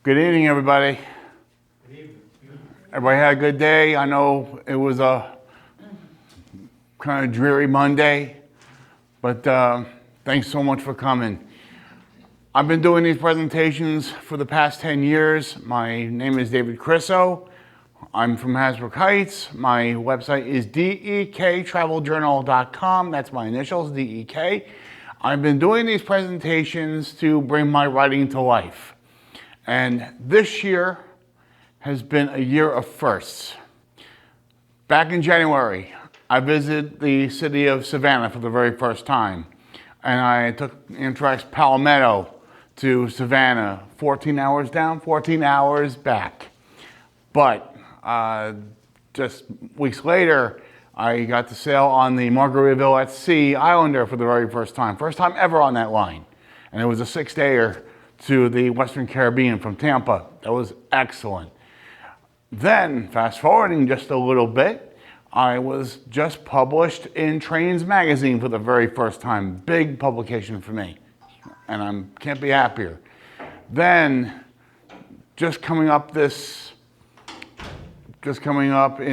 Good evening, everybody. Good evening. Everybody had a good day. I know it was a kind of dreary Monday, but thanks so much for coming. I've been doing these presentations for the past 10 years. My name is David Kriso. I'm from Hasbrook Heights. My website is dektraveljournal.com. That's my initials, DEK. I've been doing these presentations to bring my writing to life. And this year has been a year of firsts. Back in January, I visited the city of Savannah for the very first time. And I took Amtrak's Palmetto to Savannah, 14 hours down, 14 hours back. But just weeks later, I got to sail on the Margaritaville at Sea Islander for the very first time ever on that line. And it was a 6-dayer to the Western Caribbean from Tampa. That was excellent. Then, fast forwarding just a little bit, I was just published in Trains magazine for the very first time. Big publication for me, and I can't be happier. Then, just coming up in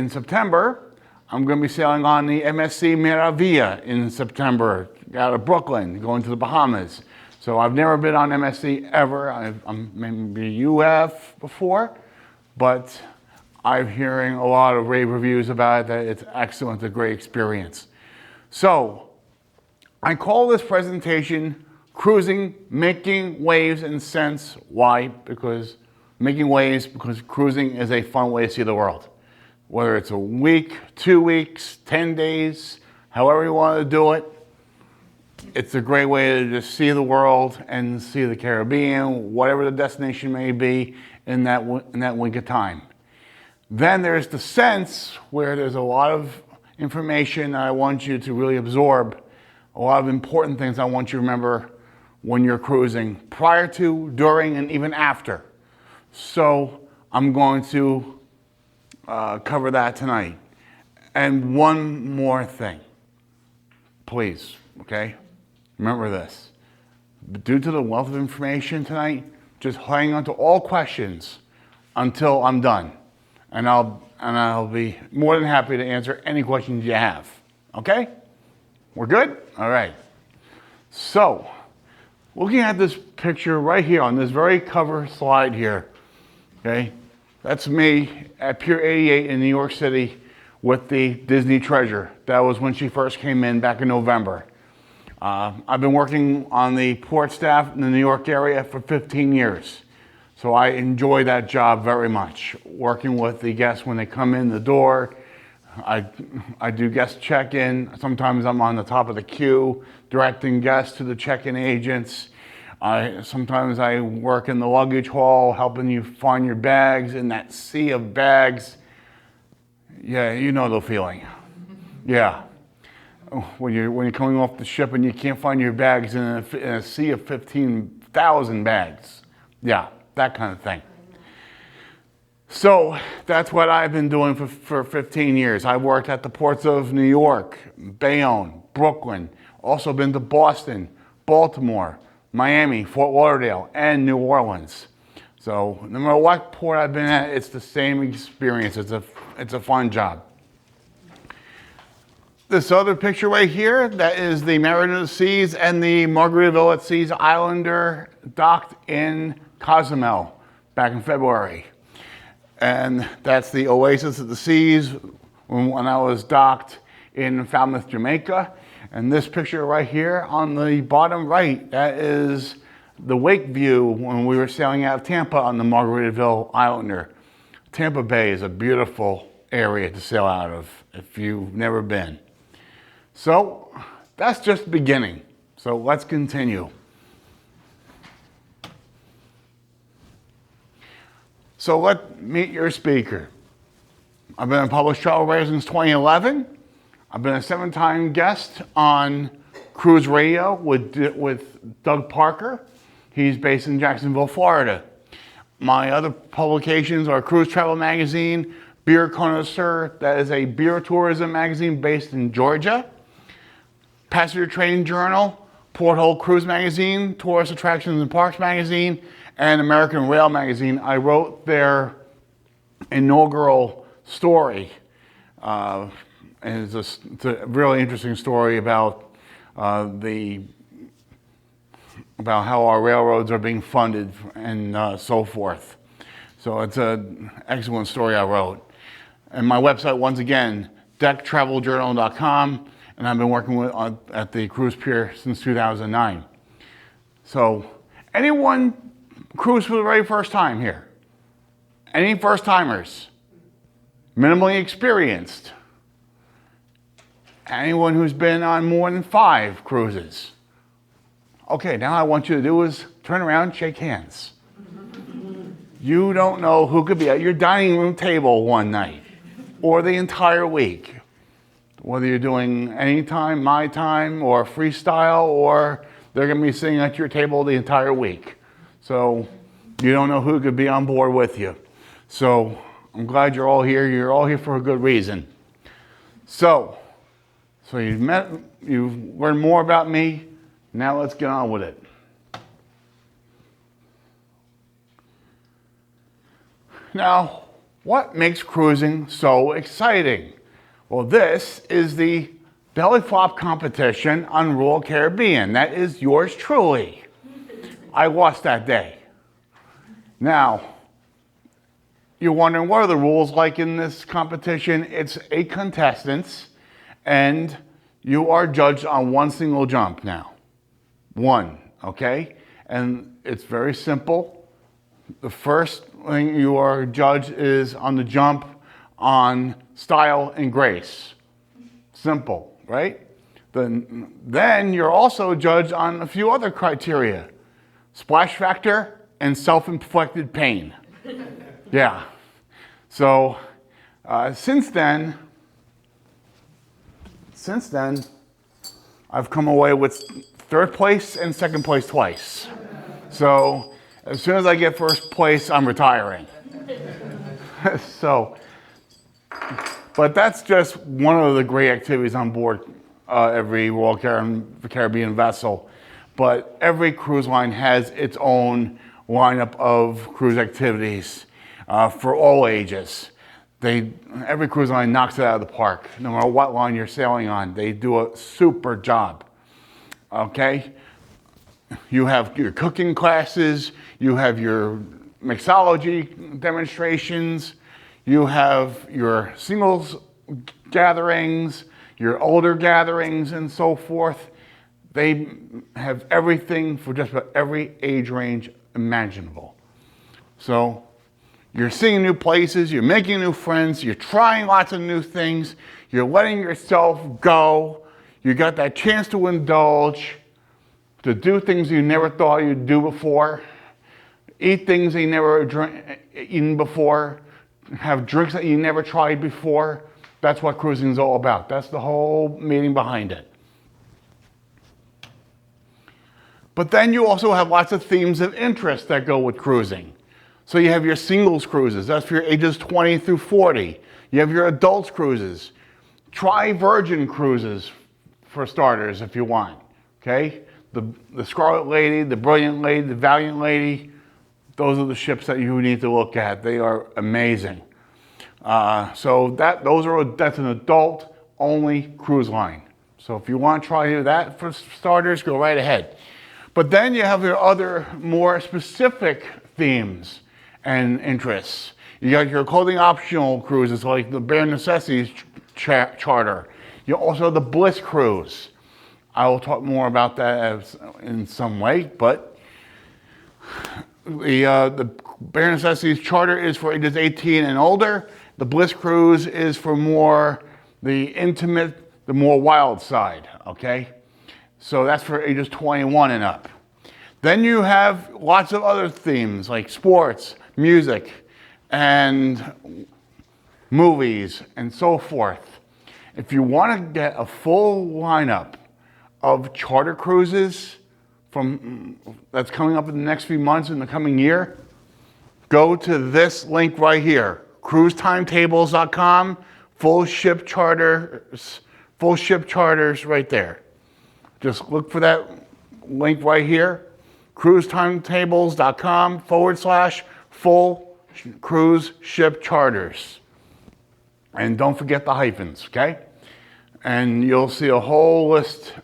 September, I'm going to be sailing on the MSC Meraviglia in September out of Brooklyn, going to the Bahamas. So I've never been on MSC ever. Maybe you have before, but I'm hearing a lot of rave reviews about it, that it's excellent, a great experience. So I call this presentation Cruising, Making Waves and Sense. Why? Because making waves, because cruising is a fun way to see the world. Whether it's a week, 2 weeks, 10 days, however you want to do it, it's a great way to just see the world and see the Caribbean, whatever the destination may be in that week of time. Then there's the sense, where there's a lot of information that I want you to really absorb, a lot of important things I want you to remember when you're cruising, prior to, during, and even after. So I'm going to cover that tonight. And one more thing, please, okay? Remember this. Due to the wealth of information tonight, just hang on to all questions until I'm done. And I'll be more than happy to answer any questions you have. Okay? We're good? All right. So, looking at this picture right here on this very cover slide here, okay? That's me at Pier 88 in New York City with the Disney Treasure. That was when she first came in back in November. I've been working on the port staff in the New York area for 15 years. So I enjoy that job very much. Working with the guests when they come in the door. I do guest check-in. Sometimes I'm on the top of the queue, directing guests to the check-in agents. Sometimes I work in the luggage hall, helping you find your bags in that sea of bags. Yeah, you know the feeling. Yeah. When you're coming off the ship and you can't find your bags in a sea of 15,000 bags. Yeah, that kind of thing. So that's what I've been doing for 15 years. I've worked at the ports of New York, Bayonne, Brooklyn, also been to Boston, Baltimore, Miami, Fort Lauderdale, and New Orleans. So no matter what port I've been at, it's the same experience. It's a fun job. This other picture right here, that is the Mariner of the Seas and the Margaritaville at Seas Islander docked in Cozumel back in February. And that's the Oasis of the Seas when I was docked in Falmouth, Jamaica. And this picture right here on the bottom right, that is the wake view when we were sailing out of Tampa on the Margaritaville Islander. Tampa Bay is a beautiful area to sail out of if you've never been. So that's just the beginning. So let's continue. So let's meet your speaker. I've been a published travel writer since 2011. I've been a 7-time guest on Cruise Radio with Doug Parker. He's based in Jacksonville, Florida. My other publications are Cruise Travel Magazine, Beer Connoisseur, that is a beer tourism magazine based in Georgia. Passenger Train Journal, Porthole Cruise Magazine, Tourist Attractions and Parks Magazine, and American Rail magazine, I wrote their inaugural story. And it's a really interesting story about how our railroads are being funded and so forth. So it's an excellent story I wrote. And my website, once again, decktraveljournal.com, and I've been working at the cruise pier since 2009. So anyone cruise for the very first time here? Any first timers? Minimally experienced? Anyone who's been on more than 5 cruises? Okay, now I want you to do is turn around and shake hands. You don't know who could be at your dining room table one night or the entire week. Whether you're doing anytime, my time, or freestyle, or they're going to be sitting at your table the entire week. So you don't know who could be on board with you. So I'm glad you're all here. You're all here for a good reason. So you've learned more about me. Now let's get on with it. Now, what makes cruising so exciting? Well, this is the belly flop competition on Royal Caribbean. That is yours truly. I lost that day. Now, you're wondering, what are the rules like in this competition? It's 8 contestants, and you are judged on one single jump now. One, okay? And it's very simple. The first thing you are judged is on the jump on style and grace. Simple, right? Then you're also judged on a few other criteria. Splash factor and self-inflicted pain. Yeah. So since then, I've come away with 3rd place and 2nd place twice. So as soon as I get 1st place, I'm retiring. But that's just one of the great activities on board every Royal Caribbean vessel. But every cruise line has its own lineup of cruise activities for all ages. Every cruise line knocks it out of the park. No matter what line you're sailing on, they do a super job. Okay? You have your cooking classes, you have your mixology demonstrations, you have your singles gatherings, your older gatherings, and so forth. They have everything for just about every age range imaginable. So you're seeing new places, you're making new friends, you're trying lots of new things, you're letting yourself go, you got that chance to indulge, to do things you never thought you'd do before, eat things you never eaten before, have drinks that you never tried before. That's what cruising is all about. That's the whole meaning behind it. But then you also have lots of themes of interest that go with cruising. So you have your singles cruises. That's for your ages 20 through 40. You have your adults cruises. Try Virgin cruises for starters if you want. Okay? The Scarlet Lady, the Brilliant Lady, the Valiant Lady, those are the ships that you need to look at. They are amazing. That's an adult-only cruise line. So if you want to try that for starters, go right ahead. But then you have your other more specific themes and interests. You got your clothing optional cruises like the Bare Necessities charter. You also have the Bliss cruise. I will talk more about that in some way, but the Bare Necessities charter is for ages 18 and older. The Bliss cruise is for more the intimate, the more wild side, okay? So that's for ages 21 and up. Then you have lots of other themes like sports, music, and movies, and so forth. If you want to get a full lineup of charter cruises that's coming up in the next few months in the coming year, go to this link right here, cruisetimetables.com, full ship charters right there. Just look for that link right here, cruisetimetables.com/full cruise ship charters. And don't forget the hyphens, okay? And you'll see a whole list,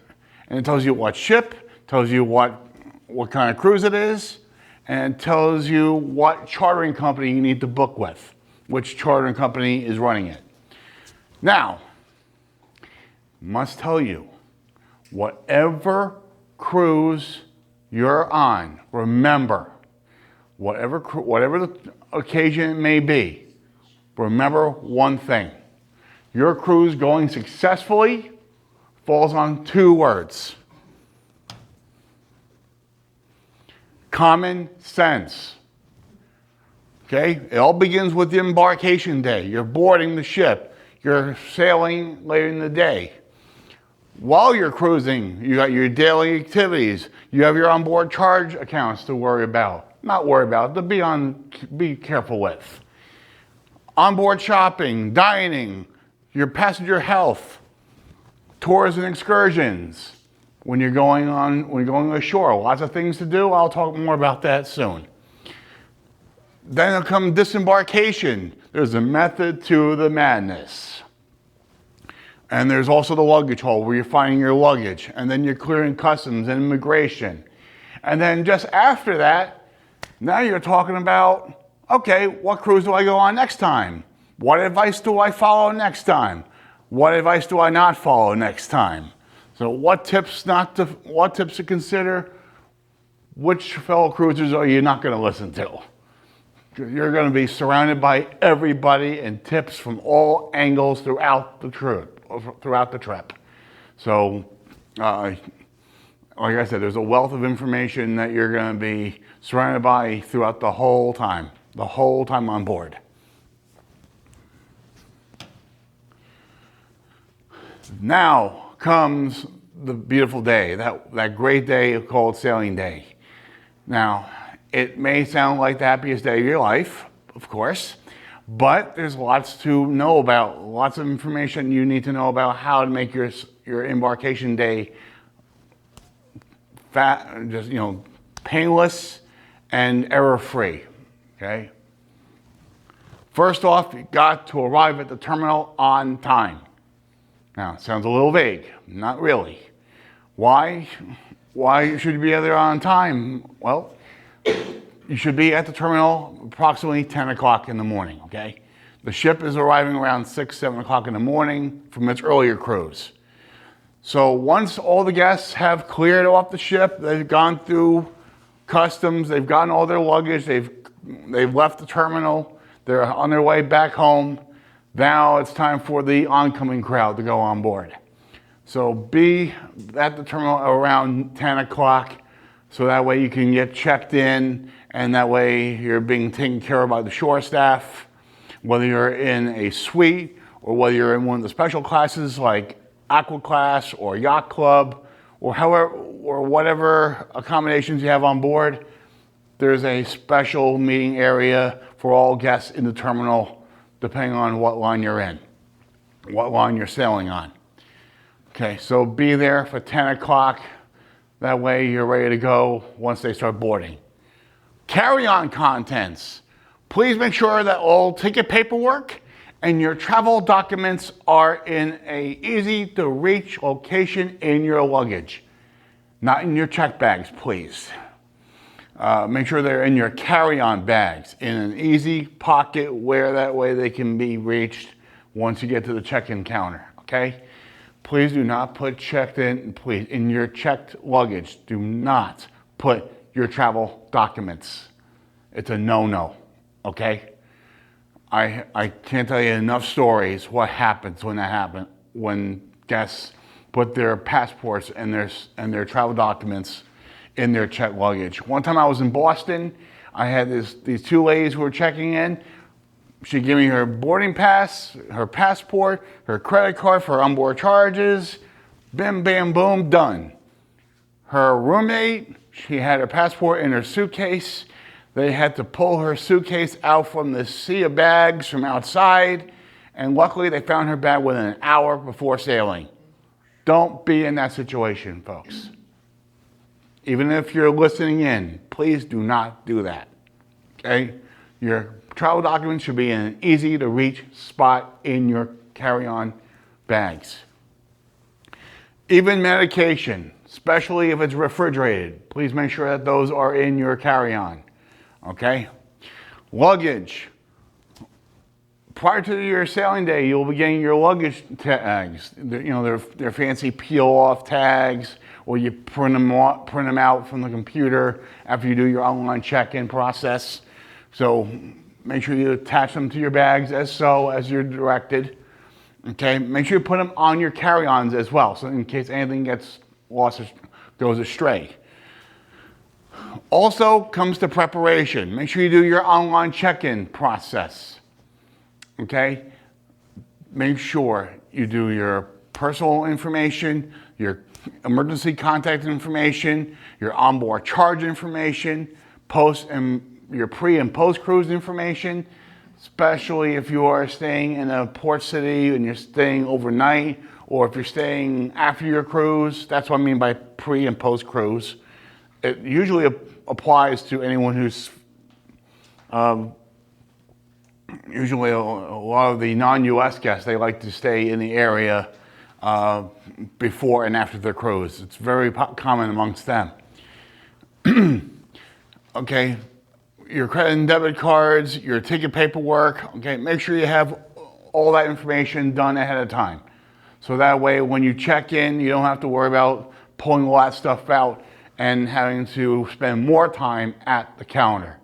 and it tells you what ship, tells you what kind of cruise it is, and it tells you what chartering company you need to book with, which chartering company is running it. Now, must tell you, whatever cruise you're on, remember, whatever the occasion it may be, remember one thing. Your cruise going successfully falls on two words. Common sense. Okay? It all begins with the embarkation day. You're boarding the ship. You're sailing later in the day. While you're cruising, you got your daily activities. You have your onboard charge accounts to worry about. Not worry about, to be careful with. Onboard shopping, dining, your passenger health, tours and excursions. When you're going ashore, lots of things to do. I'll talk more about that soon. Then will come disembarkation. There's a method to the madness. And there's also the luggage hold where you're finding your luggage. And then you're clearing customs and immigration. And then just after that, now you're talking about, okay, what cruise do I go on next time? What advice do I follow next time? What advice do I not follow next time? So what tips to consider? Which fellow cruisers are you not going to listen to? You're going to be surrounded by everybody and tips from all angles throughout the trip. So, like I said, there's a wealth of information that you're going to be surrounded by throughout the whole time on board. Now comes the beautiful day, that great day called sailing day. Now, it may sound like the happiest day of your life, of course, but there's lots to know about, lots of information you need to know about how to make your embarkation day painless and error-free, okay? First off, you got to arrive at the terminal on time. Now, it sounds a little vague, not really. Why should you be there on time? Well, you should be at the terminal approximately 10 o'clock in the morning, okay? The ship is arriving around 6, 7 o'clock in the morning from its earlier cruise. So once all the guests have cleared off the ship, they've gone through customs, they've gotten all their luggage, they've left the terminal, they're on their way back home. Now it's time for the oncoming crowd to go on board. So be at the terminal around 10 o'clock so that way you can get checked in and that way you're being taken care of by the shore staff, whether you're in a suite or whether you're in one of the special classes like Aqua Class or Yacht Club or whatever accommodations you have on board. There's a special meeting area for all guests in the terminal depending on what line you're in, what line you're sailing on. Okay, so be there for 10 o'clock. That way you're ready to go once they start boarding. Carry-on contents. Please make sure that all ticket paperwork and your travel documents are in an easy-to-reach location in your luggage. Not in your check bags, please. Make sure they're in your carry-on bags, in an easy pocket where that way they can be reached once you get to the check-in counter, okay? Please do not put in your checked luggage. Do not put your travel documents. It's a no-no, okay? I can't tell you enough stories what happens when guests put their passports and their travel documents in their checked luggage. One time I was in Boston, I had these two ladies who were checking in. She gave me her boarding pass, her passport, her credit card for onboard charges. Bim, bam, boom, done. Her roommate, she had her passport in her suitcase. They had to pull her suitcase out from the sea of bags from outside, and luckily they found her bag within an hour before sailing. Don't be in that situation, folks. Even if you're listening in, please do not do that, okay? Your travel documents should be in an easy to reach spot in your carry-on bags. Even medication, especially if it's refrigerated, please make sure that those are in your carry-on, okay? Luggage. Prior to your sailing day, you'll be getting your luggage tags. They're fancy peel-off tags, or you print them out from the computer after you do your online check-in process. So make sure you attach them to your bags as you're directed. Okay, make sure you put them on your carry-ons as well, so in case anything gets lost or goes astray. Also comes to preparation. Make sure you do your online check-in process. Okay, make sure you do your personal information, your emergency contact information, your onboard charge information, your pre and post cruise information, especially if you are staying in a port city and you're staying overnight, or if you're staying after your cruise. That's what I mean by pre and post cruise. It usually applies to anyone who's usually a lot of the non-US guests, they like to stay in the area before and after their cruise. It's very common amongst them. Okay, your credit and debit cards, your ticket paperwork, okay, make sure you have all that information done ahead of time. So that way when you check in, you don't have to worry about pulling all that stuff out and having to spend more time at the counter.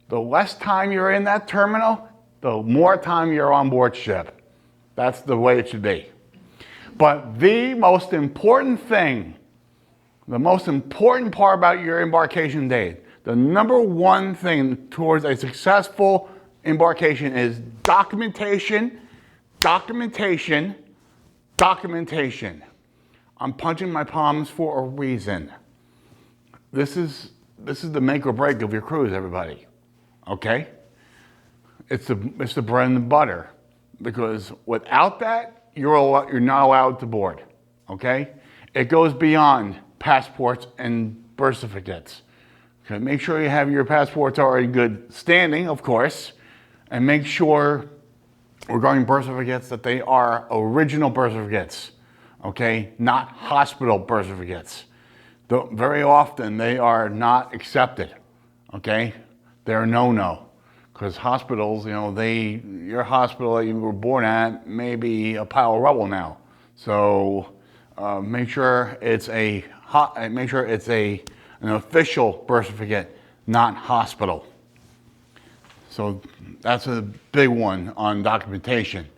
The less time you're in that terminal, the more time you're on board ship. That's the way it should be. But the most important thing, the most important part about your embarkation day, the number one thing towards a successful embarkation is documentation, documentation, documentation. I'm punching my palms for a reason. This is the make or break of your cruise, everybody. Okay? It's the bread and butter, because without that, you're not allowed to board, okay? It goes beyond passports and birth certificates. Okay, make sure you have your passports are in good standing, of course, and make sure regarding birth certificates that they are original birth certificates, okay? Not hospital birth certificates. Very often they are not accepted, okay? They're no-no. Because hospitals, your hospital that you were born at may be a pile of rubble now. So make sure it's an official birth certificate, not hospital. So that's a big one on documentation.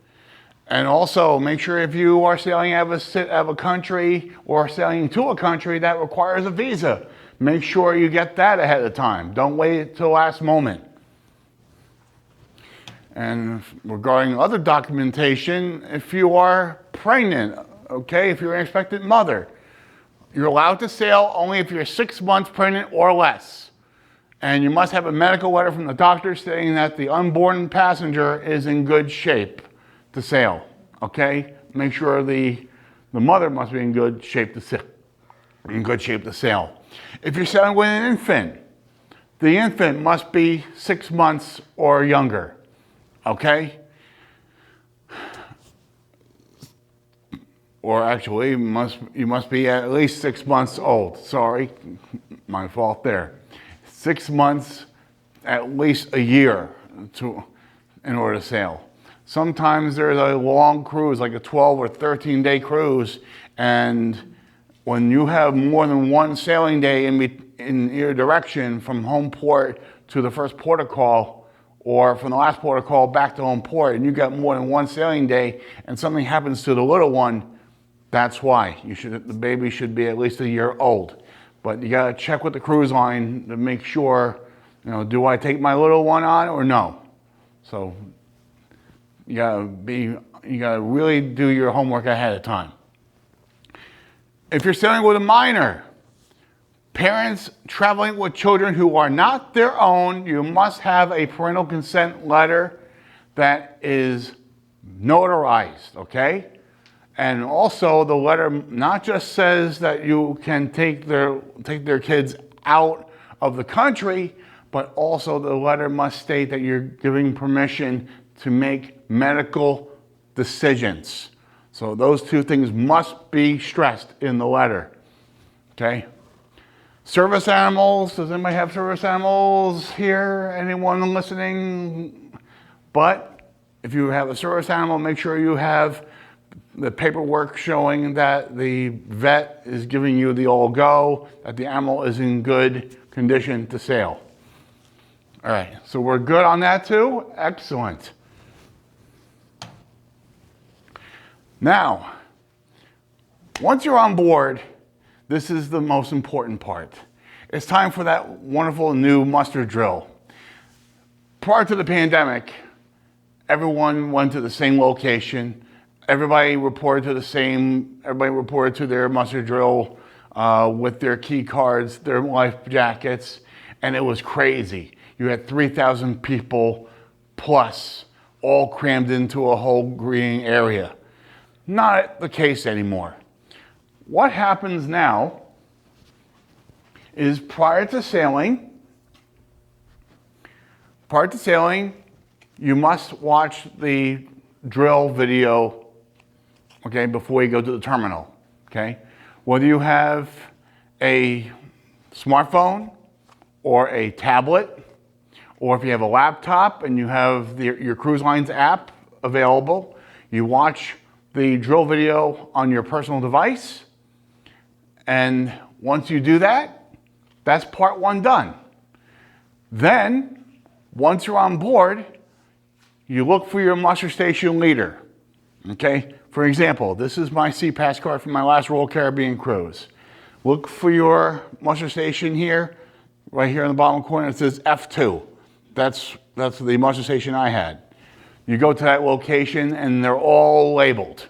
And also make sure if you are sailing out of a country or sailing to a country that requires a visa, make sure you get that ahead of time. Don't wait till the last moment. And regarding other documentation, if you are pregnant, okay, if you're an expectant mother, you're allowed to sail only if you're 6 months pregnant or less. And you must have a medical letter from the doctor stating that the unborn passenger is in good shape to sail, okay? Make sure the mother must be in good shape to sail. If you're sailing with an infant, the infant must be 6 months or younger. Okay? Or actually, you must be at least 6 months old. Sorry, my fault there. 6 months, at least a year in order to sail. Sometimes there's a long cruise, like a 12 or 13-day cruise, and when you have more than one sailing day in your direction from home port to the first port of call, or from the last port of call back to home port, and you got more than one sailing day, and something happens to the little one, that's why. The baby should be at least a year old. But you gotta check with the cruise line to make sure, do I take my little one on or no? So you gotta really do your homework ahead of time. If you're sailing with a minor, parents traveling with children who are not their own, you must have a parental consent letter that is notarized, okay? And also the letter not just says that you can take their kids out of the country, but also the letter must state that you're giving permission to make medical decisions. So those two things must be stressed in the letter, okay? Service animals, does anybody have service animals here? Anyone listening? But if you have a service animal, make sure you have the paperwork showing that the vet is giving you the all go, that the animal is in good condition to sail. All right, so we're good on that too? Excellent. Now, once you're on board, this is the most important part. It's time for that wonderful new muster drill. Prior to the pandemic, everyone went to the same location. Everybody reported to their muster drill with their key cards, their life jackets, and it was crazy. You had 3,000 people plus all crammed into a whole green area. Not the case anymore. What happens now is prior to sailing, you must watch the drill video, okay, before you go to the terminal, okay? Whether you have a smartphone or a tablet, or if you have a laptop and you have your cruise lines app available, you watch the drill video on your personal device. And once you do that, that's part one done. Then, once you're on board, you look for your muster station leader, okay? For example, this is my CPAS card from my last Royal Caribbean cruise. Look for your muster station here, right here in the bottom corner. It says F2. That's the muster station I had. You go to that location and they're all labeled,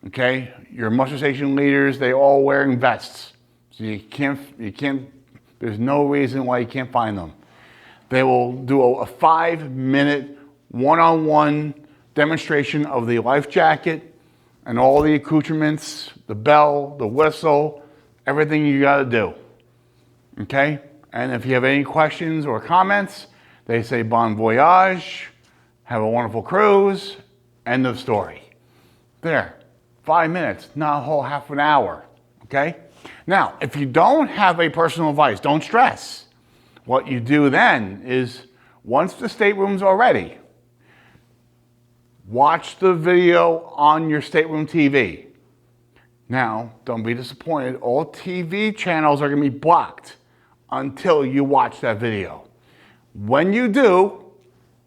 okay? Your muster station leaders, they all wearing vests. So you can't, there's no reason why you can't find them. They will do a 5-minute one-on-one demonstration of the life jacket and all the accoutrements, the bell, the whistle, everything you gotta do, okay? And if you have any questions or comments, they say bon voyage, have a wonderful cruise, end of story. There, 5 minutes, not a whole half an hour, okay? Now, if you don't have a personal device, don't stress. What you do then is, once the staterooms are ready, watch the video on your stateroom TV. Now, don't be disappointed. All TV channels are going to be blocked until you watch that video. When you do,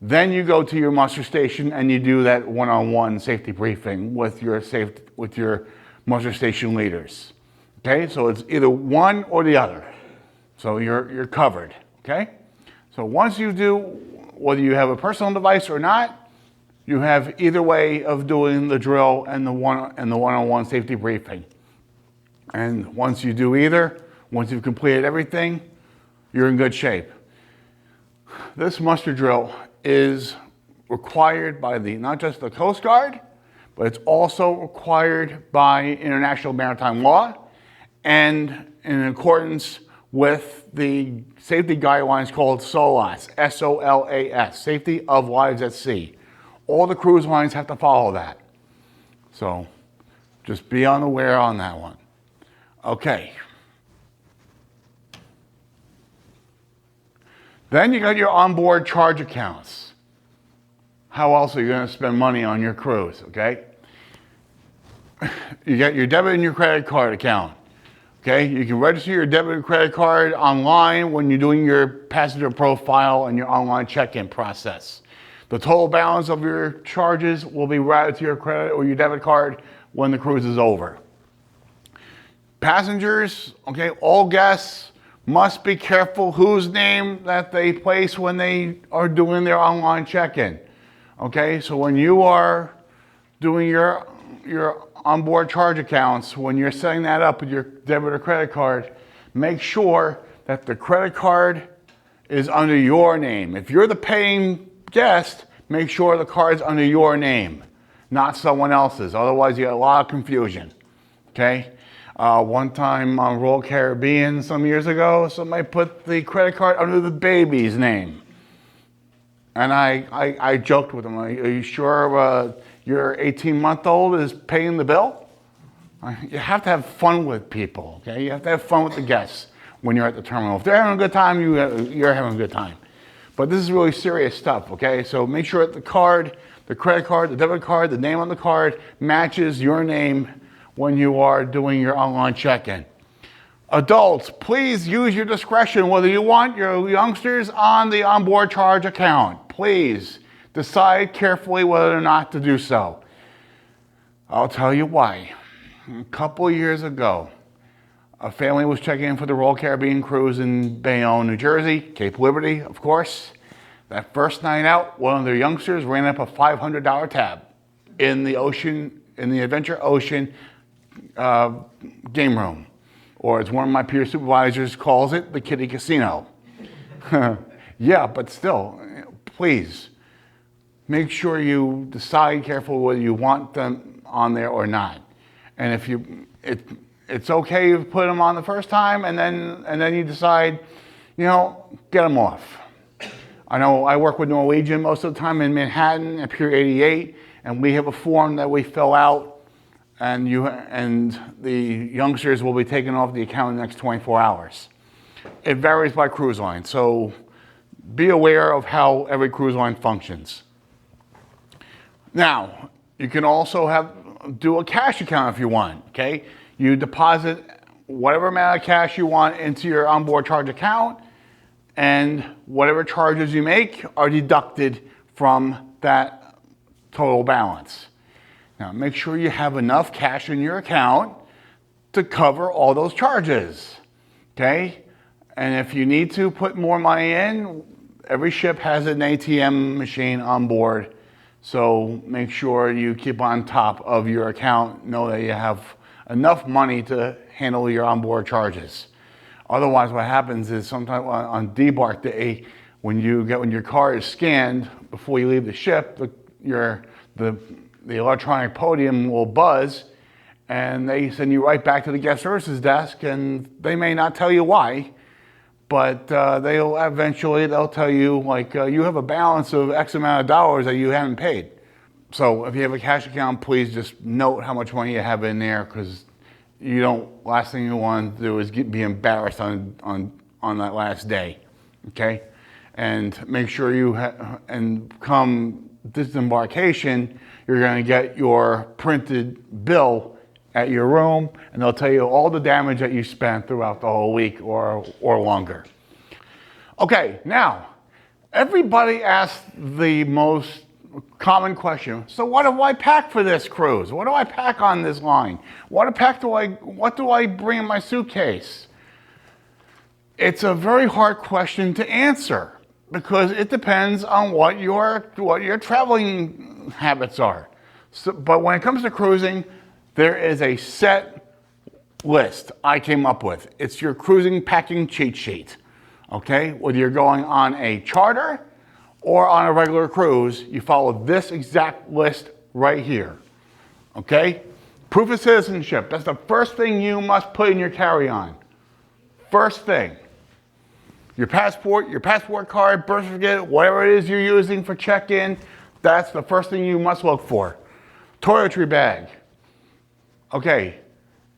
then you go to your muster station and you do that one-on-one safety briefing with your muster station leaders. Okay, so it's either one or the other. So you're covered. Okay, so once you do, whether you have a personal device or not, you have either way of doing the drill and the one-on-one safety briefing. And once you do either, once you've completed everything, you're in good shape. This muster drill is required by not just the Coast Guard, but it's also required by international maritime law and in accordance with the safety guidelines called SOLAS, S-O-L-A-S, Safety of Lives at Sea. All the cruise lines have to follow that. So just be unaware on that one. Okay. Then you got your onboard charge accounts. How else are you going to spend money on your cruise, okay? You got your debit and your credit card account. Okay, you can register your debit and credit card online when you're doing your passenger profile and your online check-in process. The total balance of your charges will be routed to your credit or your debit card when the cruise is over. Passengers, okay, all guests must be careful whose name that they place when they are doing their online check-in. Okay, so when you are doing your onboard charge accounts, when you're setting that up with your debit or credit card, make sure that the credit card is under your name. If you're the paying guest, make sure the card's under your name, not someone else's. Otherwise, you get a lot of confusion, okay? One time on Royal Caribbean some years ago, somebody put the credit card under the baby's name. And I joked with them, are you sure your 18-month-old is paying the bill? You have to have fun with people, okay? You have to have fun with the guests when you're at the terminal. If they're having a good time, you're having a good time. But this is really serious stuff, okay? So make sure that the card, the credit card, the debit card, the name on the card matches your name when you are doing your online check-in. Adults, please use your discretion whether you want your youngsters on the onboard charge account. Please decide carefully whether or not to do so. I'll tell you why. A couple years ago, a family was checking in for the Royal Caribbean cruise in Bayonne, New Jersey, Cape Liberty, of course. That first night out, one of their youngsters ran up a $500 tab in the ocean, in the Adventure Ocean game room. Or as one of my peer supervisors calls it, the kiddie casino. Yeah, but still, please, make sure you decide carefully whether you want them on there or not. And if it's okay to put them on the first time, and then you decide, get them off. I know I work with Norwegian most of the time in Manhattan at Pier 88, and we have a form that we fill out, and the youngsters will be taken off the account in the next 24 hours. It varies by cruise line, so be aware of how every cruise line functions. Now, you can also do a cash account if you want, okay? You deposit whatever amount of cash you want into your onboard charge account, and whatever charges you make are deducted from that total balance. Now, make sure you have enough cash in your account to cover all those charges, okay? And if you need to put more money in, every ship has an ATM machine on board, so make sure you keep on top of your account, know that you have enough money to handle your onboard charges. Otherwise, what happens is sometimes on debark day, when your card is scanned before you leave the ship, the electronic podium will buzz, and they send you right back to the guest services desk, and they may not tell you why, but they'll tell you, like, you have a balance of X amount of dollars that you haven't paid. So if you have a cash account, please just note how much money you have in there, because last thing you want to do is be embarrassed on that last day, okay? And make sure and come disembarkation, you're gonna get your printed bill at your room, and they'll tell you all the damage that you spent throughout the whole week or longer. Okay, now, everybody asks the most common question, so what do I pack for this cruise? What do I pack on this line? What do I bring in my suitcase? It's a very hard question to answer because it depends on what your traveling habits are. But when it comes to cruising, there is a set list I came up with. It's your cruising packing cheat sheet, okay? Whether you're going on a charter or on a regular cruise, you follow this exact list right here, okay? Proof of citizenship, that's the first thing you must put in your carry-on. First thing. Your passport card, birth certificate, whatever it is you're using for check-in, that's the first thing you must look for. Toiletry bag. Okay,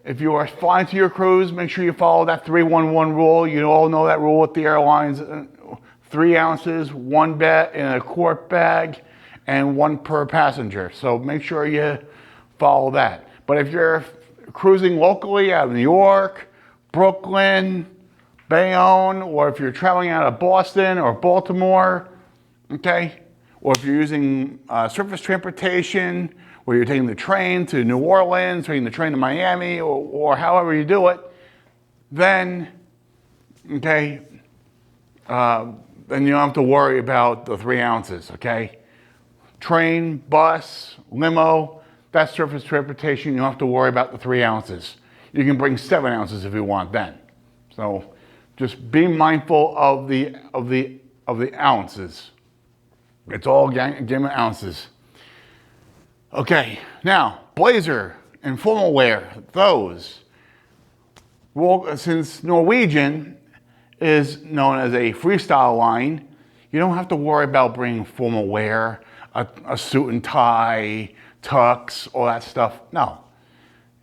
if you are flying to your cruise, make sure you follow that 3-1-1 rule. You all know that rule with the airlines. 3 ounces, 1 bed in a quart bag, and 1 per passenger. So make sure you follow that. But if you're cruising locally out of New York, Brooklyn, Bayonne, or if you're traveling out of Boston or Baltimore, okay, or if you're using surface transportation, where you're taking the train to New Orleans, taking the train to Miami, or however you do it, then, okay, then you don't have to worry about the 3 ounces, okay? Train, bus, limo, that's surface transportation. You don't have to worry about the 3 ounces. You can bring 7 ounces if you want then. So just be mindful of the ounces. It's all a game of ounces. Okay, now blazer and formal wear, those. Well, since Norwegian is known as a freestyle line, you don't have to worry about bringing formal wear, a suit and tie, tux, all that stuff. No.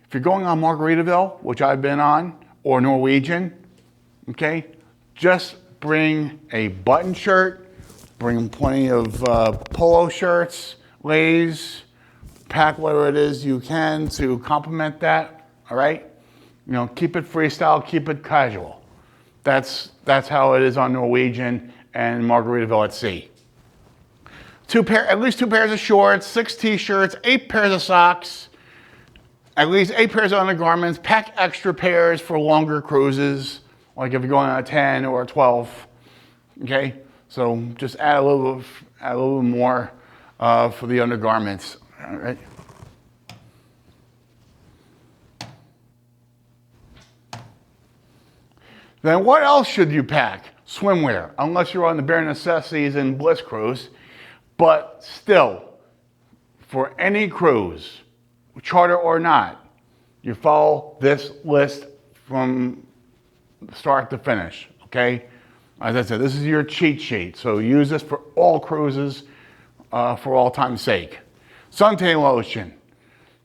If you're going on Margaritaville, which I've been on, or Norwegian, okay, just bring a button shirt, bring plenty of polo shirts, leis, pack whatever it is you can to complement that, all right? You know, keep it freestyle, keep it casual. That's how it is on Norwegian and Margaritaville at sea. At least 2 pairs of shorts, 6 t-shirts, 8 pairs of socks, at least 8 pairs of undergarments. Pack extra pairs for longer cruises, like if you're going on a 10 or a 12. Okay, so just add a little more for the undergarments. All right. Then what else should you pack? Swimwear, unless you're on the bare necessities and bliss cruise. But still, for any cruise, charter or not, you follow this list from start to finish, okay? As I said, this is your cheat sheet, so use this for all cruises for all time's sake. Suntan lotion.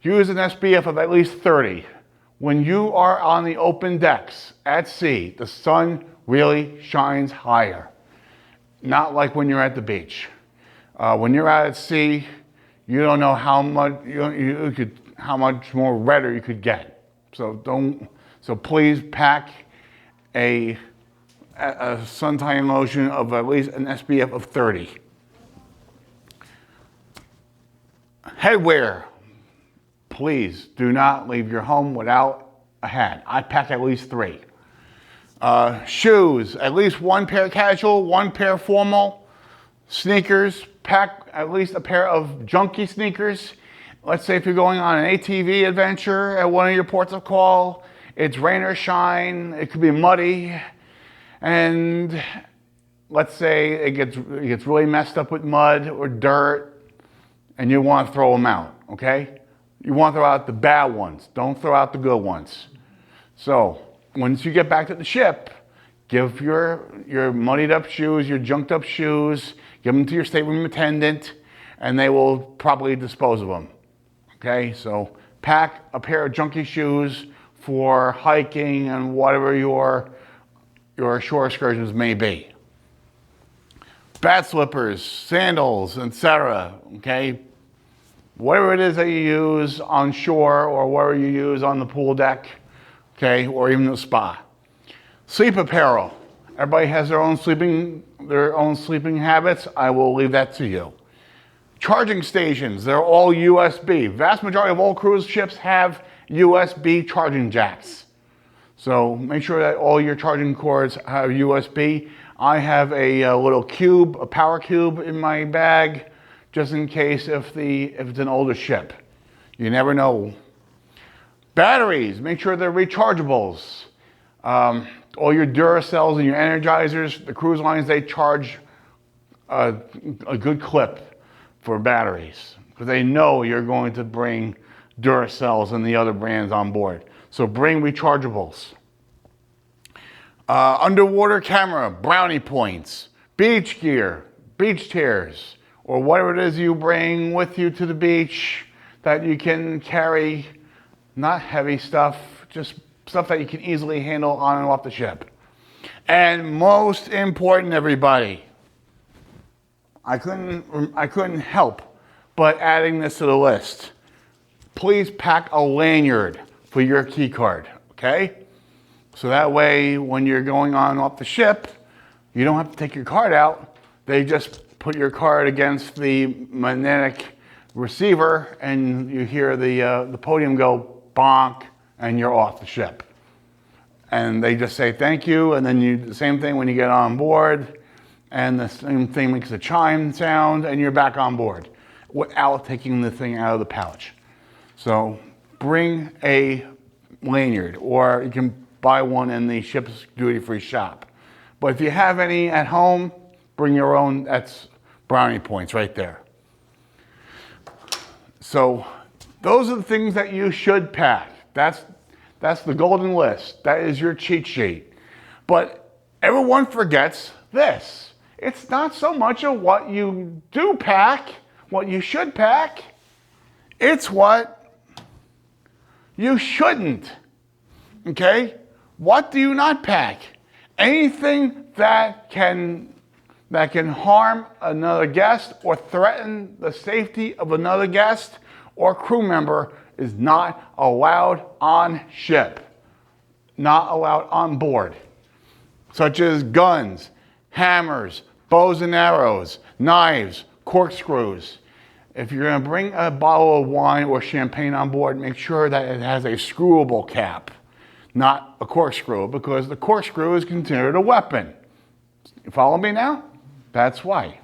Use an SPF of at least 30. When you are on the open decks at sea, the sun really shines higher. Not like when you're at the beach. When you're out at sea, you don't know how much how much more redder you could get. So please pack a suntan lotion of at least an SPF of 30. Headwear. Please do not leave your home without a hat. I pack at least 3. Shoes, at least 1 pair casual, 1 pair formal. Sneakers, pack at least a pair of junky sneakers. Let's say if you're going on an ATV adventure at one of your ports of call, it's rain or shine, it could be muddy, and let's say it gets really messed up with mud or dirt, and you want to throw them out, okay? You want to throw out the bad ones. Don't throw out the good ones. So once you get back to the ship, give your muddied up shoes, your junked up shoes, give them to your stateroom attendant, and they will probably dispose of them. Okay, so pack a pair of junky shoes for hiking and whatever your shore excursions may be. Bat slippers, sandals, etc. Okay, whatever it is that you use on shore or whatever you use on the pool deck, okay, or even the spa. Sleep apparel. Everybody has their own sleeping habits. I will leave that to you. Charging stations, they're all USB. Vast majority of all cruise ships have USB charging jacks. So make sure that all your charging cords have USB. I have a little cube, a power cube in my bag, just in case if it's an older ship. You never know. Batteries, make sure they're rechargeables. All your Duracells and your Energizers, the cruise lines, they charge a good clip for batteries because they know you're going to bring Duracells and the other brands on board. So bring rechargeables. Underwater camera, brownie points, beach gear, beach chairs, or whatever it is you bring with you to the beach that you can carry. Not heavy stuff, just stuff that you can easily handle on and off the ship. And most important, everybody, I couldn't help but adding this to the list. Please pack a lanyard for your key card, okay? So that way, when you're going on and off the ship, you don't have to take your card out. They just put your card against the magnetic receiver and you hear the podium go bonk and you're off the ship. And they just say thank you, and then you do the same thing when you get on board, and the same thing makes a chime sound, and you're back on board without taking the thing out of the pouch. So bring a lanyard, or you can buy one in the ship's duty-free shop. But if you have any at home, bring your own. That's brownie points right there. So those are the things that you should pack. That's the golden list. That is your cheat sheet. But everyone forgets this. It's not so much of what you do pack, what you should pack. It's what you shouldn't. Okay? What do you not pack? Anything that can harm another guest or threaten the safety of another guest or crew member is not allowed on ship, not allowed on board, such as guns, hammers, bows and arrows, knives, corkscrews. If you're going to bring a bottle of wine or champagne on board, make sure that it has a screwable cap, not a corkscrew, because the corkscrew is considered a weapon. You follow me now? That's why.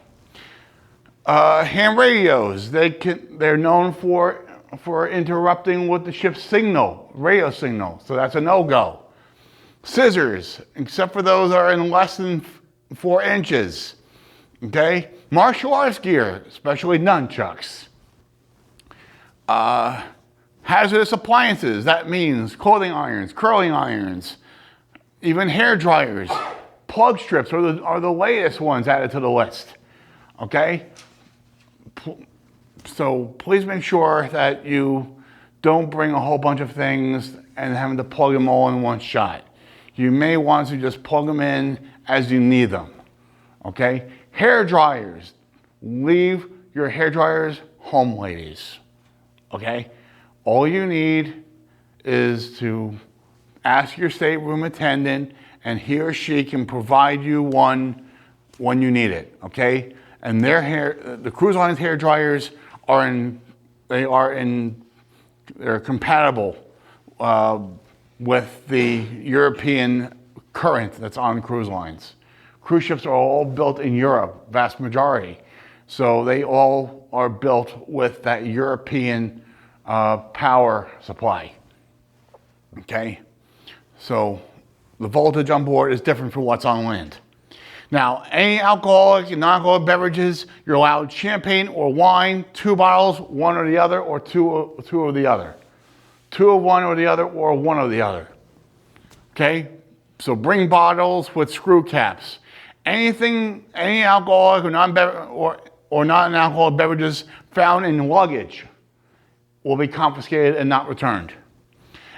Ham radios, they're known for interrupting with the ship's signal, radio signal, so that's a no-go. Scissors, except for those are in less than 4 inches. Okay? Martial arts gear, especially nunchucks. Hazardous appliances, that means clothing irons, curling irons, even hair dryers. Plug strips are the latest ones added to the list. Okay? So please make sure that you don't bring a whole bunch of things and having to plug them all in one shot. You may want to just plug them in as you need them. Okay? Hair dryers. Leave your hair dryers home, ladies. Okay? All you need is to ask your stateroom attendant, and he or she can provide you one when you need it. Okay? And the cruise line's hair dryers they're compatible with the European current that's on cruise lines. Cruise ships are all built in Europe, vast majority. So they all are built with that European power supply. Okay? So the voltage on board is different from what's on land. Now, any alcoholic and non-alcoholic beverages, you're allowed champagne or wine, 2 bottles, one or the other, or two of the other. 2 of one or the other, or 1 of the other. Okay? So bring bottles with screw caps. Any alcoholic or non-alcoholic beverages found in luggage will be confiscated and not returned.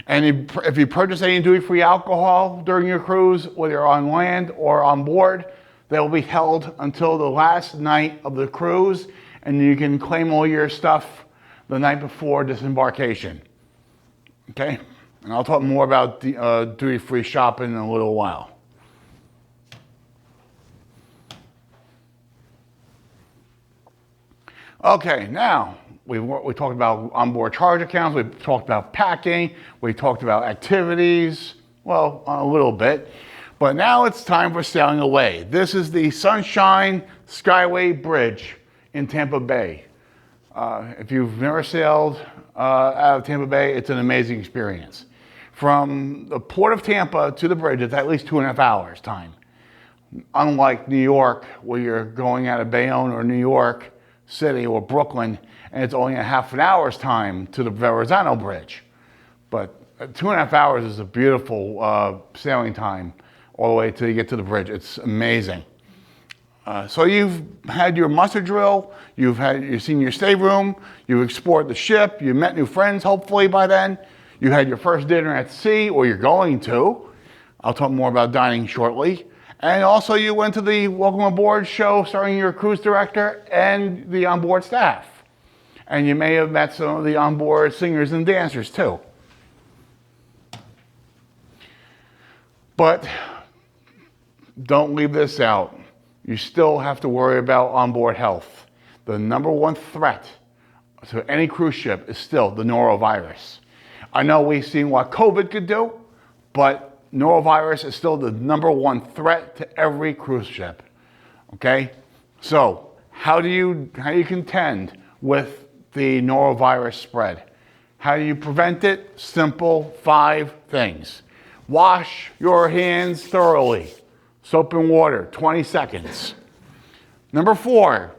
And if you purchase any duty-free alcohol during your cruise, whether you're on land or on board, they will be held until the last night of the cruise, and you can claim all your stuff the night before disembarkation. Okay? And I'll talk more about duty-free shopping in a little while. Okay, now we talked about onboard charge accounts, we talked about packing, we talked about activities, well, a little bit. But now it's time for sailing away. This is the Sunshine Skyway Bridge in Tampa Bay. If you've never sailed out of Tampa Bay, it's an amazing experience. From the port of Tampa to the bridge, it's at least 2.5 hours time. Unlike New York, where you're going out of Bayonne or New York City or Brooklyn, and it's only a half an hour's time to the Verrazano Bridge. But 2.5 hours is a beautiful sailing time all the way till you get to the bridge. It's amazing. So you've had your muster drill, you've seen your stateroom, you've explored the ship, you met new friends hopefully by then, you had your first dinner at sea, or you're going to. I'll talk more about dining shortly. And also you went to the Welcome Aboard show starring your cruise director and the onboard staff. And you may have met some of the onboard singers and dancers too. But don't leave this out. You still have to worry about onboard health. The number one threat to any cruise ship is still the norovirus. I know we've seen what COVID could do, but norovirus is still the number one threat to every cruise ship. Okay? So, how do you contend with the norovirus spread? How do you prevent it? Simple 5 things. Wash your hands thoroughly. Soap and water, 20 seconds. Number 4,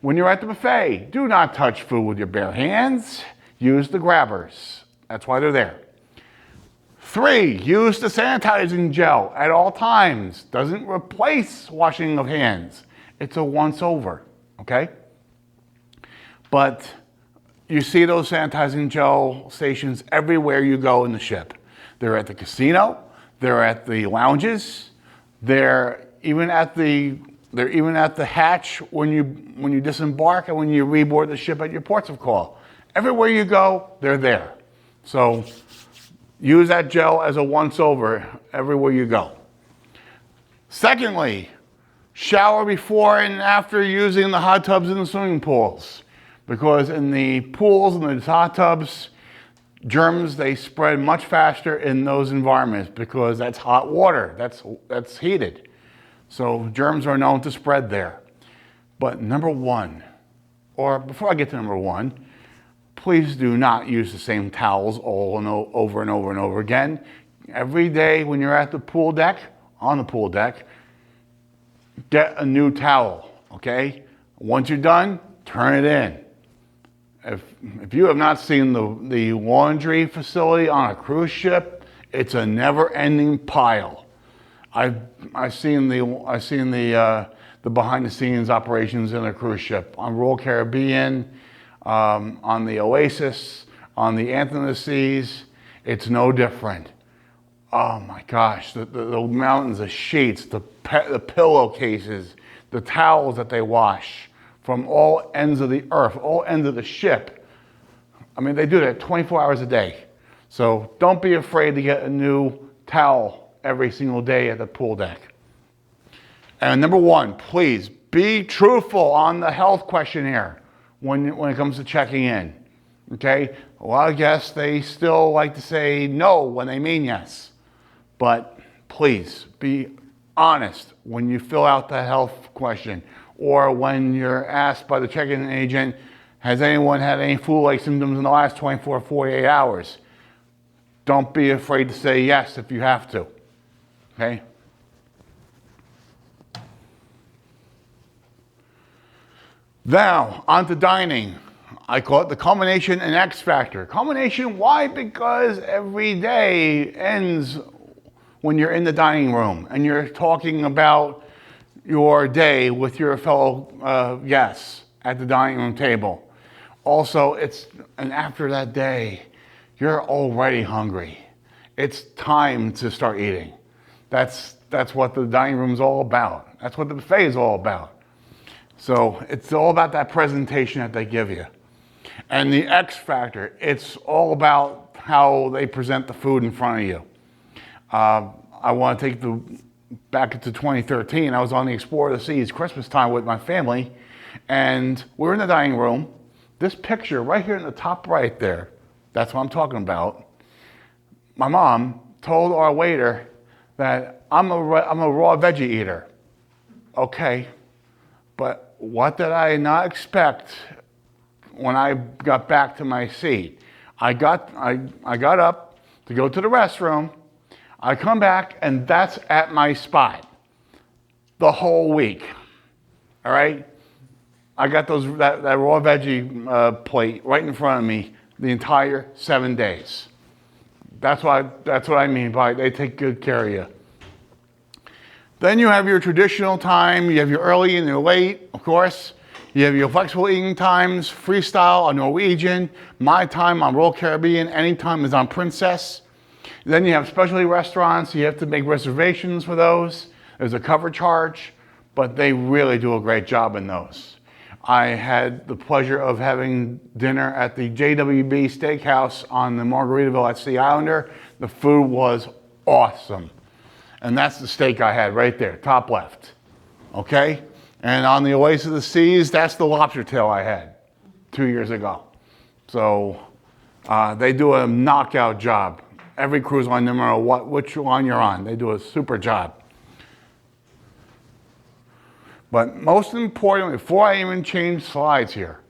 When you're at the buffet, do not touch food with your bare hands. Use the grabbers. That's why they're there. 3, use the sanitizing gel at all times. Doesn't replace washing of hands. It's a once over, okay? But you see those sanitizing gel stations everywhere you go in the ship. They're at the casino, they're at the lounges, they're even at the hatch when you disembark and when you reboard the ship at your ports of call. Everywhere you go, they're there. So use that gel as a once over everywhere you go. Secondly, shower before and after using the hot tubs in the swimming pools. Because in the pools and the hot tubs, germs, they spread much faster in those environments because that's hot water, that's heated. So germs are known to spread there. But number 1, or before I get to number 1, please do not use the same towels over and over and over again. Every day when you're at the pool deck, on the pool deck, get a new towel, okay? Once you're done, turn it in. If you have not seen the laundry facility on a cruise ship, it's a never-ending pile. I've seen the behind-the-scenes operations in a cruise ship on Royal Caribbean, on the Oasis, on the Anthem of the Seas. It's no different. Oh my gosh, the mountains of sheets, the pillowcases, the towels that they wash from all ends of the earth, all ends of the ship. I mean, they do that 24 hours a day. So don't be afraid to get a new towel every single day at the pool deck. And number 1, please be truthful on the health questionnaire when it comes to checking in. Okay? A lot of guests, they still like to say no when they mean yes. But please be honest when you fill out the health question, or when you're asked by the check-in agent, has anyone had any flu-like symptoms in the last 24 or 48 hours? Don't be afraid to say yes if you have to, okay? Now, on to dining. I call it the culmination and X factor. Culmination, why? Because every day ends when you're in the dining room and you're talking about your day with your fellow guests at the dining room table. Also, and after that day, you're already hungry. It's time to start eating. That's what the dining room's all about. That's what the buffet is all about. So it's all about that presentation that they give you. And the X factor, it's all about how they present the food in front of you. I want to take back to 2013, I was on the Explorer of the Seas Christmas time with my family, and we're in the dining room. This picture right here in the top right there, that's what I'm talking about. My mom told our waiter that I'm a raw veggie eater. Okay, but what did I not expect when I got back to my seat? I got up to go to the restroom. I come back, and that's at my spot the whole week. All right? I got that raw veggie plate right in front of me the entire 7 days. That's what I mean by they take good care of you. Then you have your traditional time. You have your early and your late, of course. You have your flexible eating times, freestyle on Norwegian, my time on Royal Caribbean, anytime is on Princess. Then you have specialty restaurants. You have to make reservations for those. There's a cover charge, but they really do a great job in those. I had the pleasure of having dinner at the JWB Steakhouse on the Margaritaville at Sea Islander. The food was awesome. And that's the steak I had right there, top left. Okay? And on the Oasis of the Seas, that's the lobster tail I had 2 years ago. So they do a knockout job. Every cruise line, no matter which one you're on, they do a super job. But most importantly, before I even change slides here,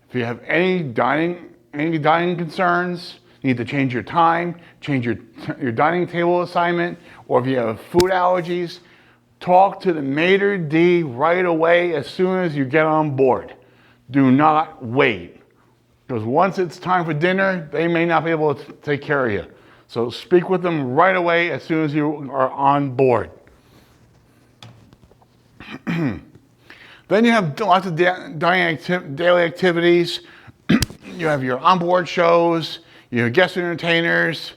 if you have any dining concerns, you need to change your time, change your dining table assignment, or if you have food allergies, Talk to the maitre d' right away as soon as you get on board. Do not wait, because once it's time for dinner, they may not be able to take care of you. So speak with them right away as soon as you are on board. Then you have lots of daily activities. You have your onboard shows, your guest entertainers,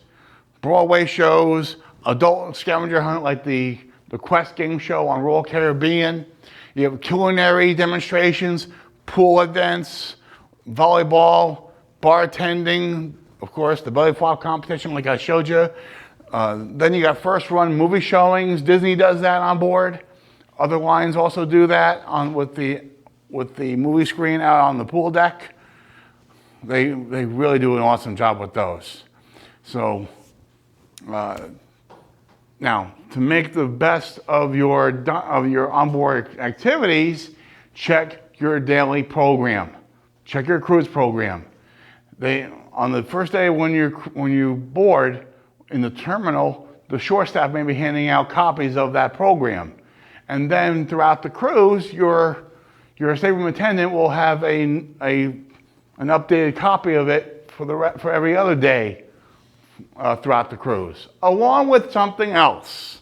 Broadway shows, adult scavenger hunt like the Quest game show on Royal Caribbean. You have culinary demonstrations, pool events, volleyball, bartending, of course, the belly flop competition like I showed you. Then you got first run movie showings. Disney does that on board. Other lines also do that with the movie screen out on the pool deck. They really do an awesome job with those. So now, to make the best of your onboard activities, check your daily program. Check your cruise program. On the first day when you board in the terminal, the shore staff may be handing out copies of that program. And then throughout the cruise, your stateroom attendant will have an updated copy of it for every other day throughout the cruise, along with something else.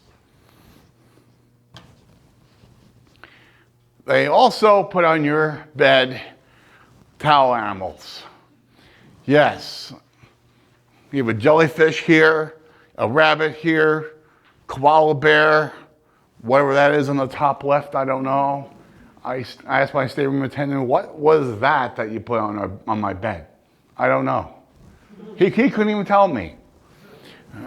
They also put on your bed towel animals. Yes, you have a jellyfish here, a rabbit here, koala bear, whatever that is on the top left, I don't know. I asked my stateroom attendant, what was that you put on my bed? I don't know. He couldn't even tell me.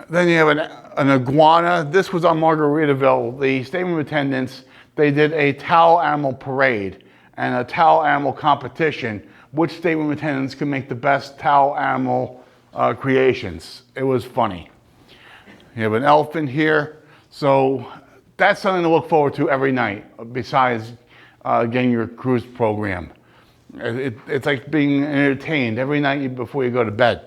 Then you have an iguana. This was on Margaritaville. The stateroom attendants, they did a towel animal parade and a towel animal competition. Which stateroom attendants could make the best towel animal creations? It was funny. You have an elephant here. So that's something to look forward to every night, besides getting your cruise program. It's like being entertained every night before you go to bed.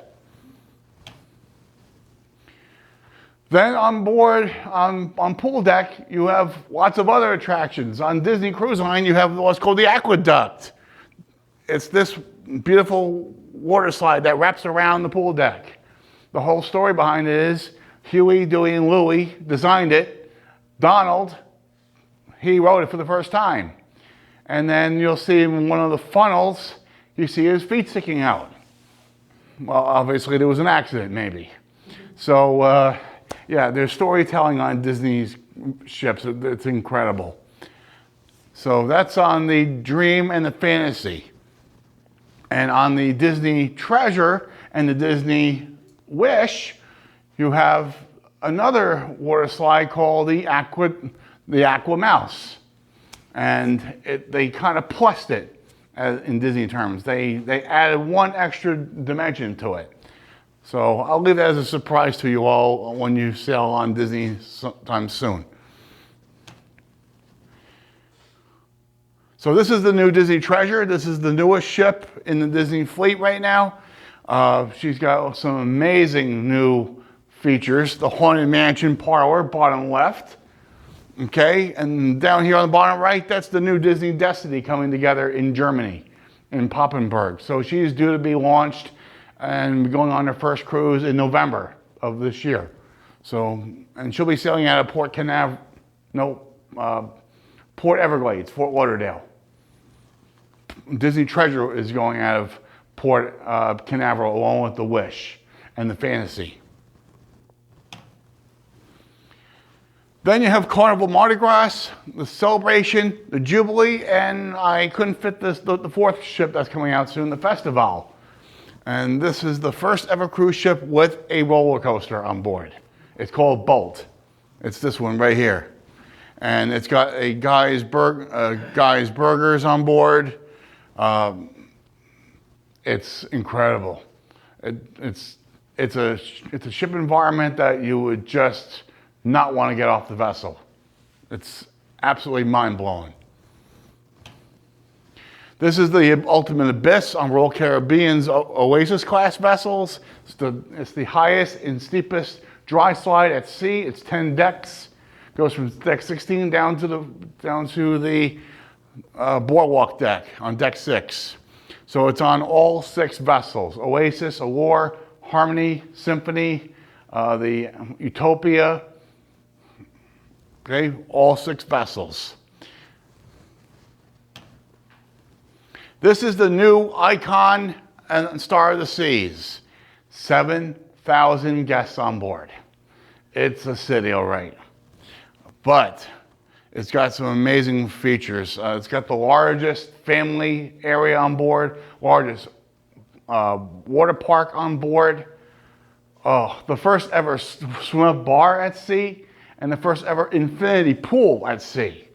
Then on board, on pool deck, you have lots of other attractions. On Disney Cruise Line, you have what's called the aqueduct. It's this beautiful water slide that wraps around the pool deck. The whole story behind it is Huey, Dewey, and Louie designed it. Donald, he wrote it for the first time. And then you'll see in one of the funnels, you see his feet sticking out. Well, obviously there was an accident, maybe. So, yeah, there's storytelling on Disney's ships. It's incredible. So that's on the Dream and the Fantasy. And on the Disney Treasure and the Disney Wish, you have another water slide called the Aqua Mouse. And they kind of plussed it in Disney terms. They added one extra dimension to it. So I'll leave that as a surprise to you all when you sail on Disney sometime soon. So this is the new Disney Treasure. This is the newest ship in the Disney fleet right now. She's got some amazing new features. The Haunted Mansion parlor, bottom left. Okay, and down here on the bottom right, that's the new Disney Destiny coming together in Germany, in Papenburg. So she's due to be launched and going on her first cruise in November of this year. So, and she'll be sailing out of Port Everglades, Fort Lauderdale. Disney Treasure is going out of Port Canaveral along with the Wish and the Fantasy. Then you have Carnival Mardi Gras, the Celebration, the Jubilee, and I couldn't fit the fourth ship that's coming out soon, the Festival. And this is the first ever cruise ship with a roller coaster on board. It's called Bolt. It's this one right here. And it's got a Guy's Burgers on board. It's incredible. It's a ship environment that you would just not want to get off the vessel. It's absolutely mind-blowing. This is the Ultimate Abyss on Royal Caribbean's Oasis class vessels. It's the highest and steepest dry slide at sea. It's 10 decks. Goes from deck 16 down to the boardwalk deck on deck 6. So it's on all 6 vessels: Oasis, Allure, Harmony, Symphony, the Utopia. Okay, all 6 vessels. This is the new Icon and Star of the Seas. 7,000 guests on board. It's a city, all right. But it's got some amazing features. It's got the largest family area on board, largest water park on board. The first ever swim bar at sea, and the first ever infinity pool at sea.